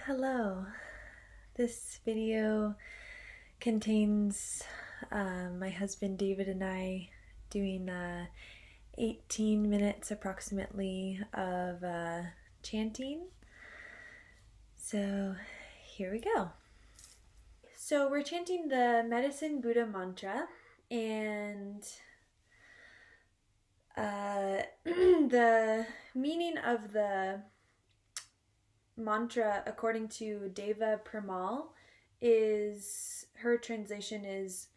Hello. This video contains my husband David and I doing 18 minutes approximately of chanting. So here we go. So we're chanting the Medicine Buddha mantra, and the meaning of the mantra, according to Deva Premal, is, her translation is,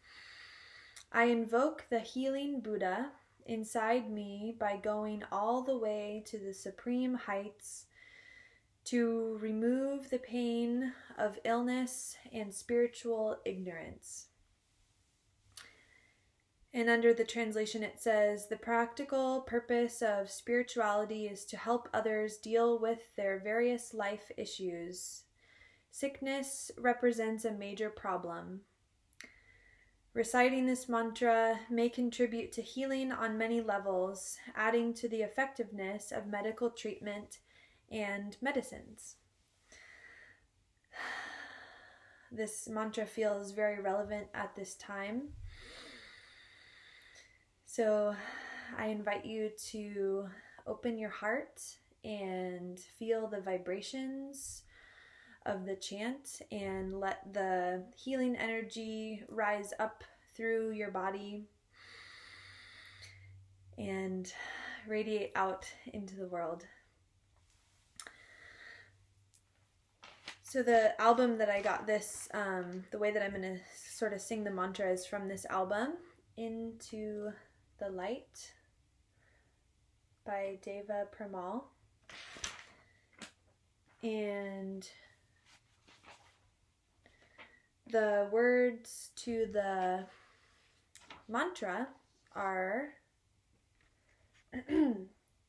I invoke the healing Buddha inside me by going all the way to the supreme heights to remove the pain of illness and spiritual ignorance. And under the translation it says, the practical purpose of spirituality is to help others deal with their various life issues. Sickness represents a major problem. Reciting this mantra may contribute to healing on many levels, adding to the effectiveness of medical treatment and medicines. This mantra feels very relevant at this time. So I invite you to open your heart and feel the vibrations of the chant and let the healing energy rise up through your body and radiate out into the world. So the album that I got this, the way that I'm going to sort of sing the mantra is from this album, Into the Light by Deva Premal. And the words to the mantra are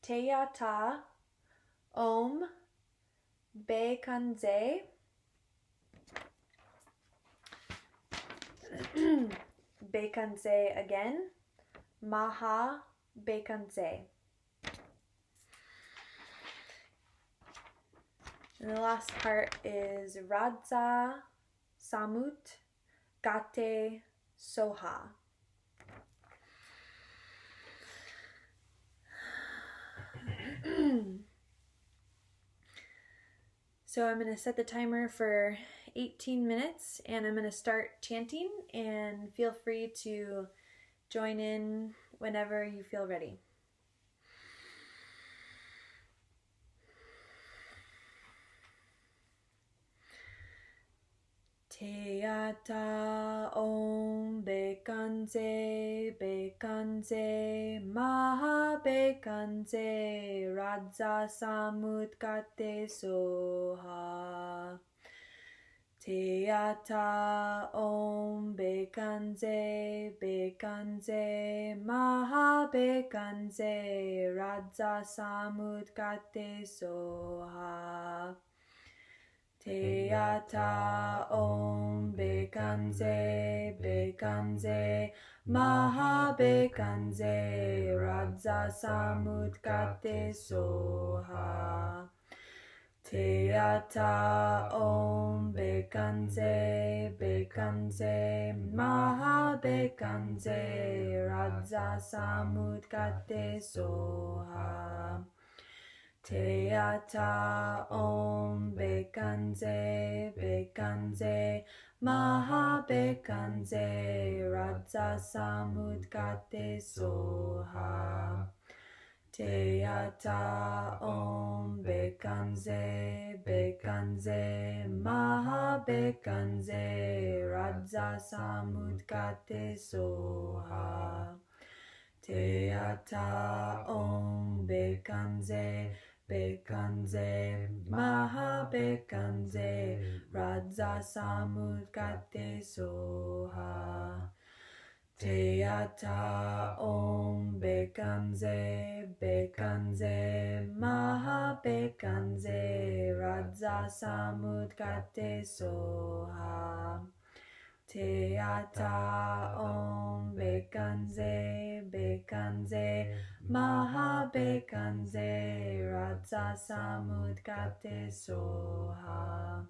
TEYATA Om BEKANZE BEKANZE again, MAHA BEKANZE. And the last part is RADZA SAMUT SOHA. So I'm going to set the timer for 18 minutes and I'm going to start chanting, and feel free to join in whenever you feel ready. TEYATA Om BEKANZE BEKANZE MAHA BEKANZE RADZA SAMUT SOHA. TEYATA Om BEKANZE BEKANZE MAHA BEKANZE RADZA SAMUT SOHA. TEYATA Om BEKANZE BEKANZE MAHA BEKANZE RADZA SAMUT SOHA. TEYATA Om BEKANZE BEKANZE MAHA BEKANZE RADZA SAMUT SOHA. TEYATA Om BEKANZE BEKANZE MAHA BEKANZE RADZA SAMUT SOHA. TEYATA Om BEKANZE BEKANZE MAHA BEKANZE RADZA SAMUT SOHA. TEYATA Om BEKANZE BEKANZE MAHA BEKANZE RADZA SAMUT SOHA. TEYATA Om BEKANZE BEKANZE MAHA BEKANZE RADZA SAMUT SOHA. TEYATA Om BEKANZE BEKANZE MAHA BEKANZE RADZA SAMUT SOHA.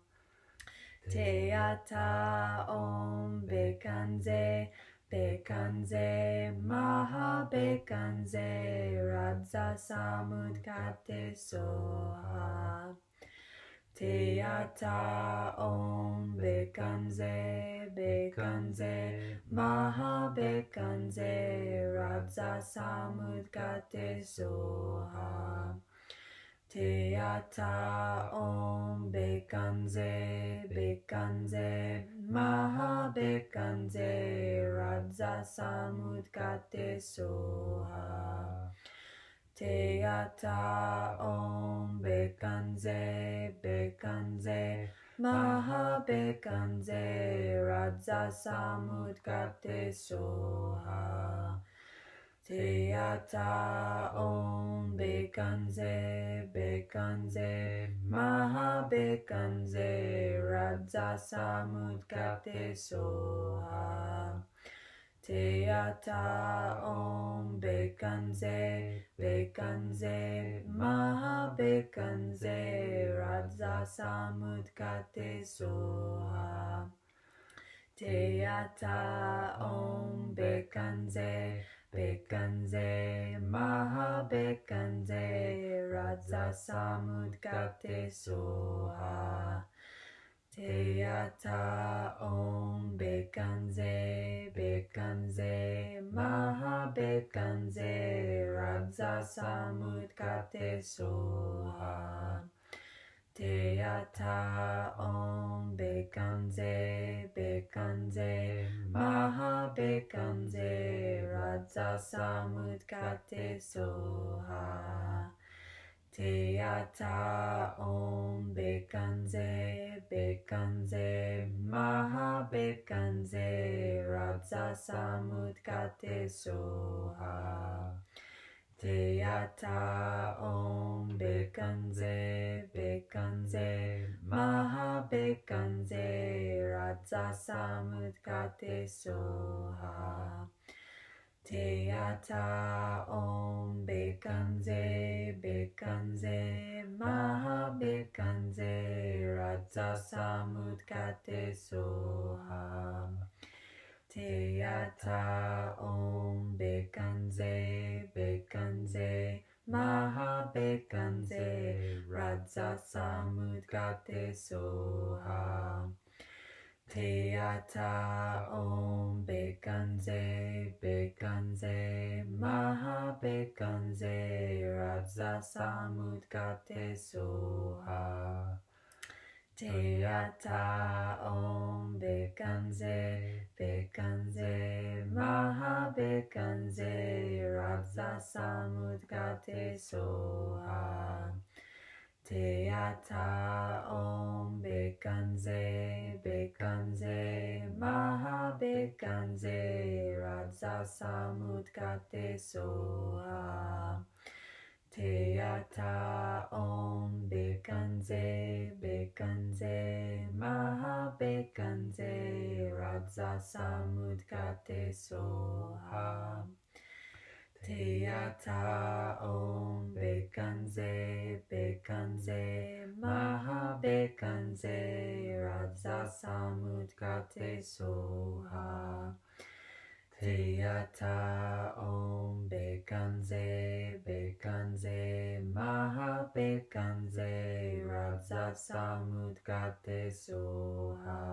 TEYATA Om BEKANZE BEKANZE MAHA BEKANZE RADZA SAMUT SOHA TEYATA Om BEKANZE BEKANZE MAHA BEKANZE RADZA SAMUT SOHA TEYATA Om BEKANZE BEKANZE MAHA BEKANZE RADZA SAMUT SOHA TEYATA Om BEKANZE BEKANZE MAHA BEKANZE RADZA SAMUT SOHA TEYATA Om BEKANZE BEKANZE MAHA BEKANZE RADZA SAMUT SOHA TEYATA Om BEKANZE BEKANZE MAHA BEKANZE RADZA SAMUT SOHA TEYATA Om BEKANZE BEKANZE MAHA BEKANZE RADZA SAMUT SOHA TEYATA Om BEKANZE BEKANZE MAHA BEKANZE RADZA SAMUT SOHA TEYATA Om BEKANZE BEKANZE MAHA BEKANZE RADZA SAMUT SOHA TEYATA Om BEKANZE BEKANZE MAHA BEKANZE RADZA SAMUT SOHA TEYATA Om BEKANZE BEKANZE MAHA BEKANZE RADZA SAMUT SOHA TEYATA Om BEKANZE BEKANZE MAHA BEKANZE RADZA SAMUT SOHA TEYATA Om BEKANZE BEKANZE MAHA BEKANZE RADZA SAMUT SOHA TEYATA Om BEKANZE BEKANZE MAHA BEKANZE RADZA SAMUT SOHA TEYATA Om BEKANZE BEKANZE MAHA BEKANZE RADZA SAMUT SOHA TEYATA Om BEKANZE BEKANZE MAHA BEKANZE RADZA SAMUT SOHA TEYATA Om BEKANZE BEKANZE MAHA BEKANZE RADZA SAMUT SOHA TEYATA Om BEKANZE BEKANZE MAHA BEKANZE RADZA SAMUT SOHA TEYATA Om BEKANZE BEKANZE MAHA BEKANZE RADZA SAMUT SOHA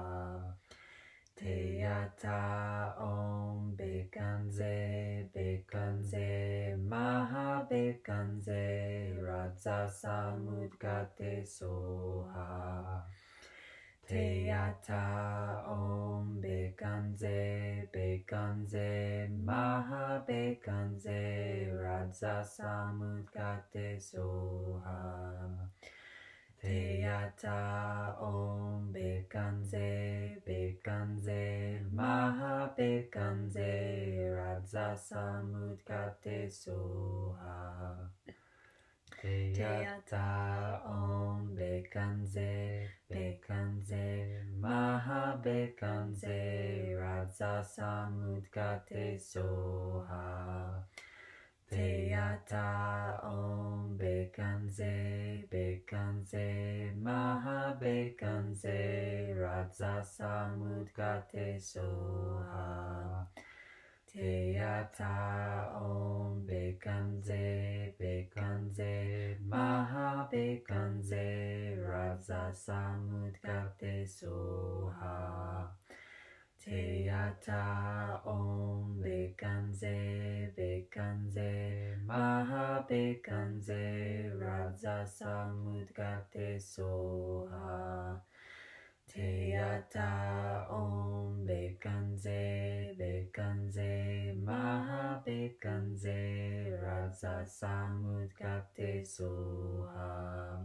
TEYATA Om BEKANZE BEKANZE MAHA BEKANZE RADZA SAMUT SOHA TEYATA Om BEKANZE BEKANZE MAHA BEKANZE RADZA SAMUT SOHA TEYATA Om BEKANZE BEKANZE MAHA BEKANZE RADZA SAMUT SOHA TEYATA Om BEKANZE BEKANZE MAHA BEKANZE RADZA SAMUT SOHA TEYATA Om BEKANZE BEKANZE MAHA BEKANZE RADZA SAMUT SOHA TEYATA Om BEKANZE BEKANZE MAHA BEKANZE RADZA SAMUT SOHA TEYATA Om BEKANZE BEKANZE MAHA BEKANZE RADZA SAMUT SOHA TEYATA Om BEKANZE BEKANZE MAHA BEKANZE RADZA SAMUT SOHA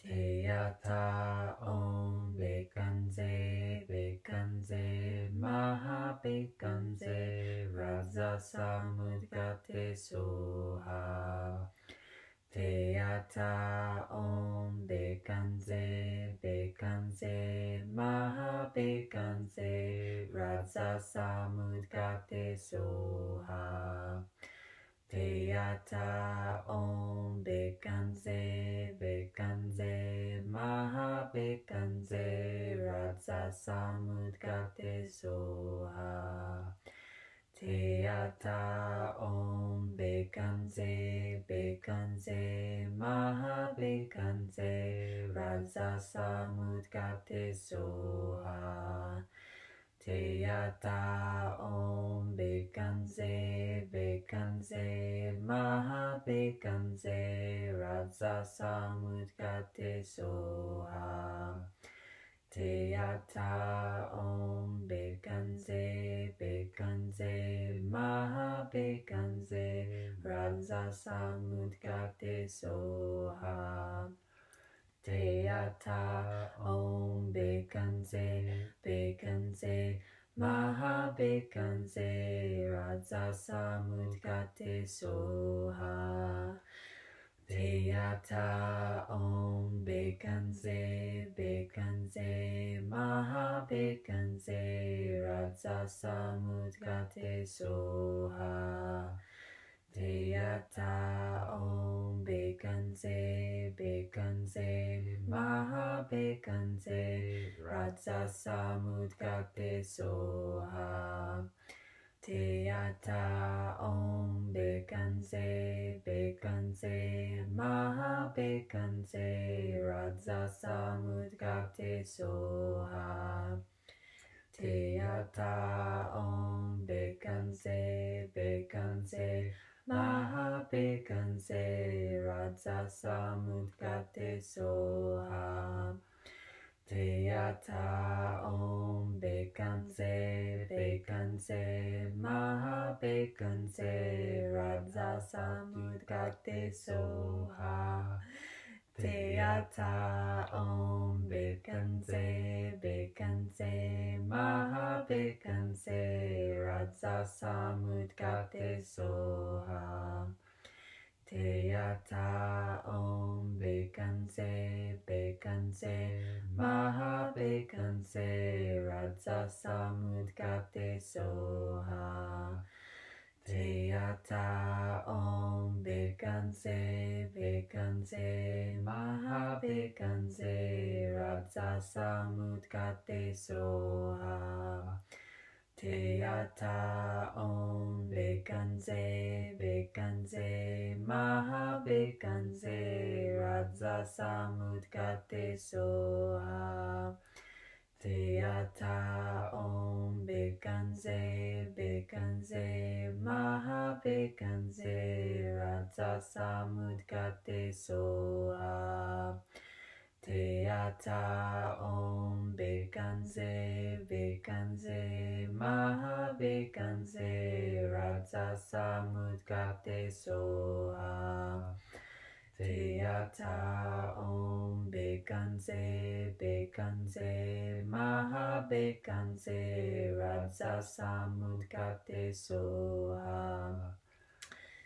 TEYATA Om BEKANZE BEKANZE MAHA BEKANZE RADZA SAMUT SOHA TEYATA Om BEKANZE BEKANZE MAHA BEKANZE RADZA SAMUT SOHA TEYATA Om BEKANZE BEKANZE MAHA BEKANZE RADZA SAMUT SOHA TEYATA Om BEKANZE BEKANZE MAHA BEKANZE RADZA SAMUT SOHA TEYATA Om BEKANZE BEKANZE MAHA BEKANZE RADZA SAMUT SOHA TEYATA Om BEKANZE BEKANZE MAHA BEKANZE RADZA SAMUT SOHA TEYATA Om BEKANZE BEKANZE MAHA BEKANZE RADZA SAMUT SOHA TEYATA Om BEKANZE BEKANZE MAHA BEKANZE RADZA SAMUT SOHA TEYATA Om BEKANZE BEKANZE MAHA BEKANZE RADZA SAMUT SOHA TEYATA Om BEKANZE BEKANZE MAHA BEKANZE RADZA SAMUT SOHA TEYATA Om BEKANZE BEKANZE MAHA BEKANZE RADZA SAMUT SOHA TEYATA Om BEKANZE BEKANZE MAHA BEKANZE RADZA SAMUT SOHA TEYATA Om BEKANZE BEKANZE MAHA BEKANZE RADZA SAMUT SOHA TEYATA Om BEKANZE BEKANZE MAHA BEKANZE RADZA SAMUT SOHA TEYATA Om BEKANZE BEKANZE MAHA BEKANZE RADZA SAMUT SOHA TEYATA Om BEKANZE BEKANZE MAHA BEKANZE RADZA SAMUT SOHA TEYATA Om BEKANZE BEKANZE MAHA BEKANZE RADZA SAMUT SOHA TEYATA Om BEKANZE BEKANZE MAHA BEKANZE RADZA SAMUT SOHA TEYATA Om BEKANZE BEKANZE MAHA BEKANZE RADZA SAMUT SOHA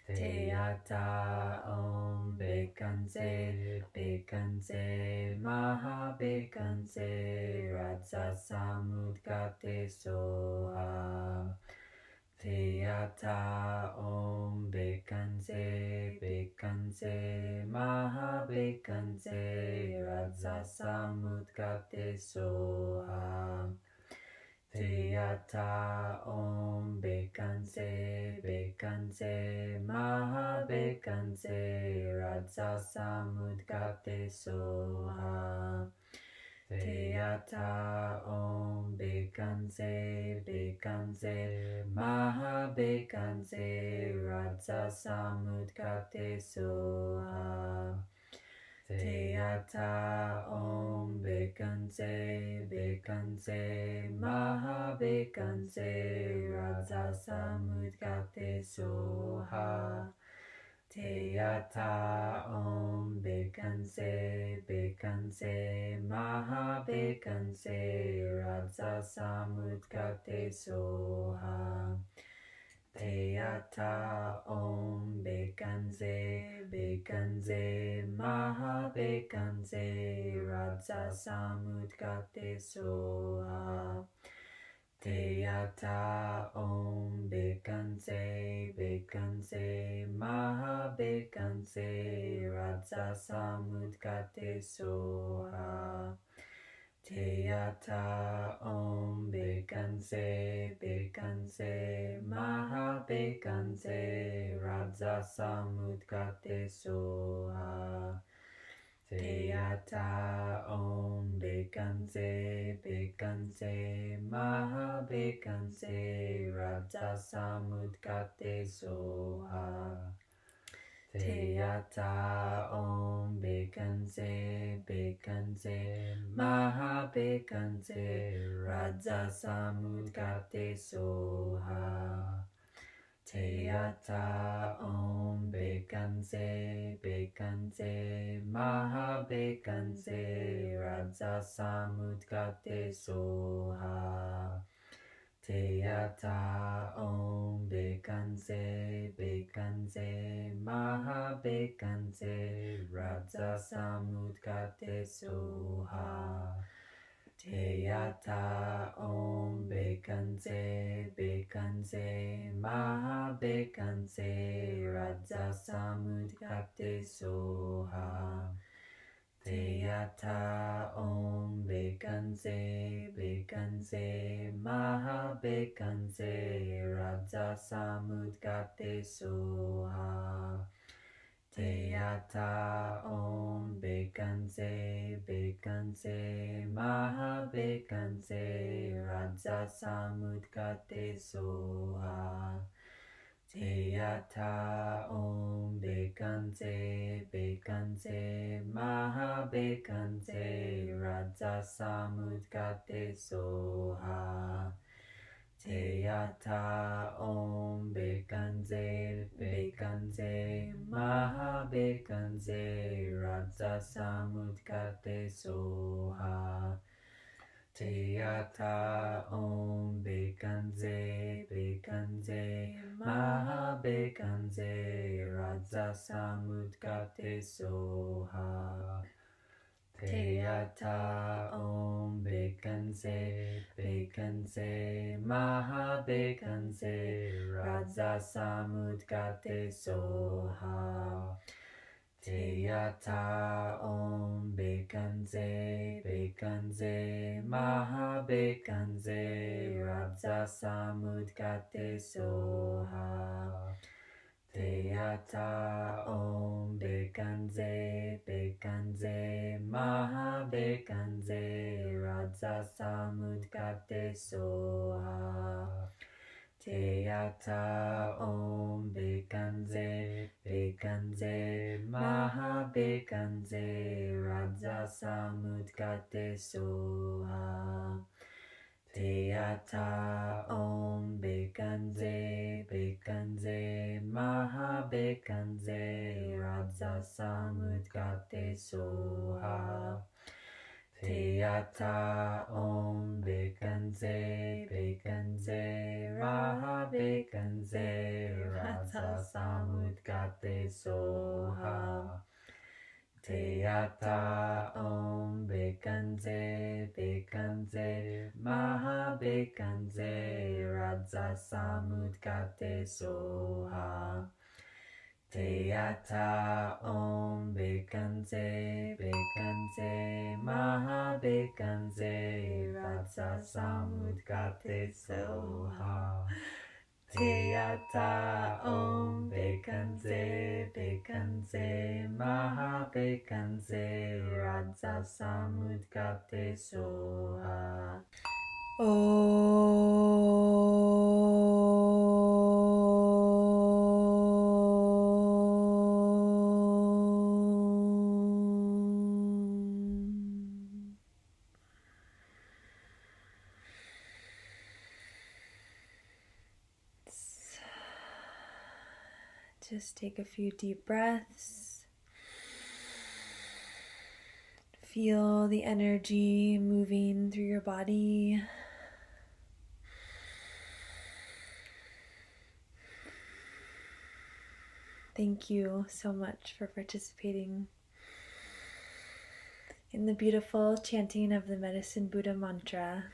TEYATA Om BEKANZE BEKANZE MAHA BEKANZE RADZA SAMUT SOHA TEYATA Om BEKANZE BEKANZE MAHA BEKANZE RADZA SAMUT SOHA TEYATA Om BEKANZE BEKANZE MAHA BEKANZE RADZA SAMUT SOHA TEYATA Om BEKANZE BEKANZE MAHA BEKANZE RADZA SAMUT SOHA TEYATA Om BEKANZE BEKANZE MAHA BEKANZE RADZA SAMUT SOHA TEYATA Om BEKANZE BEKANZE MAHA BEKANZE RADZA SAMUT SOHA TEYATA Om BEKANZE BEKANZE MAHA BEKANZE RADZA SAMUT SOHA TEYATA Om BEKANZE BEKANZE MAHA BEKANZE RADZA SAMUT SOHA TEYATA Om BEKANZE BEKANZE MAHA BEKANZE RADZA SAMUT SOHA TEYATA Om BEKANZE BEKANZE MAHA BEKANZE RADZA SAMUT SOHA TEYATA Om BEKANZE BEKANZE MAHA BEKANZE RADZA SAMUT SOHA TEYATA Om BEKANZE BEKANZE MAHA BEKANZE RADZA SAMUT SOHA TEYATA Om BEKANZE BEKANZE MAHA BEKANZE RADZA SAMUT SOHA TEYATA Om BEKANZE BEKANZE MAHA BEKANZE RADZA SAMUT SOHA TEYATA Om BEKANZE BEKANZE MAHA BEKANZE RADZA SAMUT SOHA TEYATA Om BEKANZE BEKANZE MAHA BEKANZE RADZA SAMUT SOHA TEYATA Om BEKANZE BEKANZE MAHA BEKANZE RADZA SAMUT SOHA TEYATA Om BEKANZE BEKANZE MAHA BEKANZE RADZA SAMUT SOHA TEYATA Om BEKANZE BEKANZE MAHA BEKANZE RADZA SAMUT SOHA TEYATA Om BEKANZE BEKANZE MAHA BEKANZE RADZA SAMUT SOHA TEYATA Om BEKANZE BEKANZE MAHA BEKANZE RADZA SAMUT SOHA TEYATA Om BEKANZE BEKANZE MAHA BEKANZE RADZA SAMUT SOHA TEYATA Om BEKANZE BEKANZE MAHA BEKANZE RADZA SAMUT SOHA TEYATA Om BEKANZE BEKANZE MAHA BEKANZE RADZA SAMUT SOHA TEYATA Om BEKANZE BEKANZE MAHA BEKANZE RADZA SAMUT SOHA TEYATA Om BEKANZE BEKANZE MAHA BEKANZE RADZA SAMUT SOHA TEYATA Om BEKANZE BEKANZE MAHA BEKANZE RADZA SAMUT SOHA TEYATA Om BEKANZE BEKANZE MAHA BEKANZE RADZA SAMUT SOHA Just take a few deep breaths. Feel the energy moving through your body. Thank you so much for participating in the beautiful chanting of the Medicine Buddha mantra.